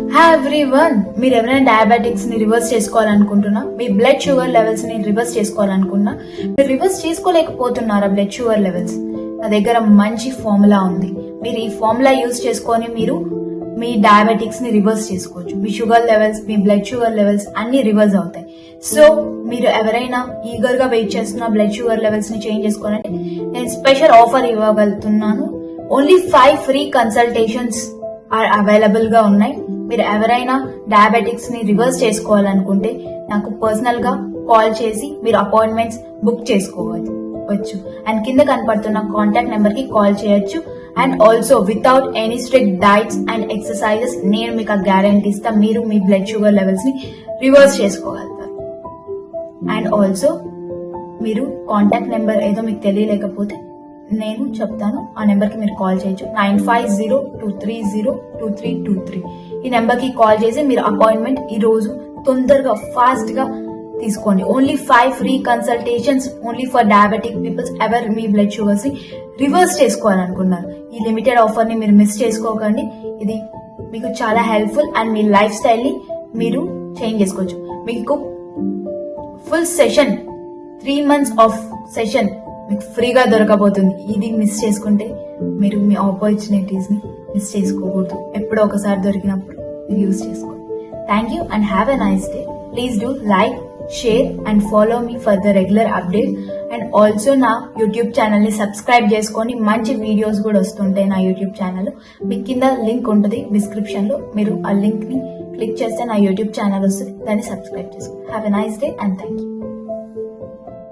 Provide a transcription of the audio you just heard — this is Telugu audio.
హాయ్ ఎవ్రీవన్, మీరు ఎవరైనా డయాబెటిక్స్ ని రివర్స్ చేసుకోవాలనుకుంటున్నా, మీ బ్లడ్ షుగర్ లెవెల్స్ ని రివర్స్ చేసుకోవాలనుకున్నా, మీరు రివర్స్ చేసుకోలేకపోతున్నారా బ్లడ్ షుగర్ లెవెల్స్? నా దగ్గర మంచి ఫార్ములా ఉంది. మీరు ఈ ఫార్ములా యూజ్ చేసుకొని మీరు మీ డయాబెటిక్స్ ని రివర్స్ చేసుకోవచ్చు. మీ షుగర్ లెవెల్స్, మీ బ్లడ్ షుగర్ లెవెల్స్ అన్ని రివర్స్ అవుతాయి. సో మీరు ఎవరైనా ఈగర్ గా వెయిట్ చేస్తున్న బ్లడ్ షుగర్ లెవెల్స్ ని చేంజ్ చేసుకోవాలంటే నేను స్పెషల్ ఆఫర్ ఇవ్వగలుగుతున్నాను. ఓన్లీ 5 ఫ్రీ కన్సల్టేషన్స్ అవైలబుల్ గా ఉన్నాయి. మీరు ఎవరైనా డయాబెటిక్స్ ని రివర్స్ చేసుకోవాలనుకుంటే నాకు పర్సనల్ గా కాల్ చేసి మీరు అపాయింట్మెంట్స్ బుక్ చేసుకోవచ్చు. అండ్ కింద కనపడుతున్న కాంటాక్ట్ నెంబర్ కి కాల్ చేయొచ్చు. And also without any strict diets and exercises నేను మీకు గ్యారంటీ ఇస్తా, మీరు మీ బ్లడ్ షుగర్ లెవెల్స్ ని రివర్స్ చేసుకోగలుగుతారు. అండ్ ఆల్సో మీరు కాంటాక్ట్ నెంబర్ ఏదో మీకు తెలియలేకపోతే నేను చెప్తాను, ఆ నెంబర్ కి మీరు కాల్ చేయొచ్చు. 9502302323 ఈ నెంబర్ కి కాల్ చేసి మీరు అపాయింట్మెంట్ ఈ రోజు తొందరగా ఫాస్ట్ గా తీసుకోండి. Only 5 free consultations only for diabetic peoples ఎవర్ మీ బ్లడ్ షుగర్స్ ని రివర్స్ చేసుకోవాలనుకున్నారు. ఈ లిమిటెడ్ ఆఫర్ ని మీరు మిస్ చేసుకోకండి. ఇది మీకు చాలా helpful and me life style ని మీరు చేంజ్ చేసుకోవచ్చు. మీకు full session 3 months of session మీకు ఫ్రీగా దొరకబోతుంది. ఇది మిస్ చేసుకుంటే మీరు మీ ఆపర్చునిటీస్ ని మిస్ చేసుకోకూడదు. ఎప్పుడో ఒకసారి దొరికినప్పుడు ఇది యూజ్ చేసుకోండి. Thank you and have a nice day. Please do like, share and follow me for the regular update. And also నా యూట్యూబ్ ఛానల్ ని సబ్స్క్రైబ్ చేసుకోండి. మంచి వీడియోస్ కూడా వస్తుంటాయి నా యూట్యూబ్ ఛానల్. మీకు కింద లింక్ ఉంటుంది డిస్క్రిప్షన్ లో, మీరు ఆ లింక్ ని క్లిక్ చేస్తే నా యూట్యూబ్ ఛానల్ వస్తుంది. దాన్ని సబ్స్క్రైబ్ చేసుకోండి. Have a nice day and thank you.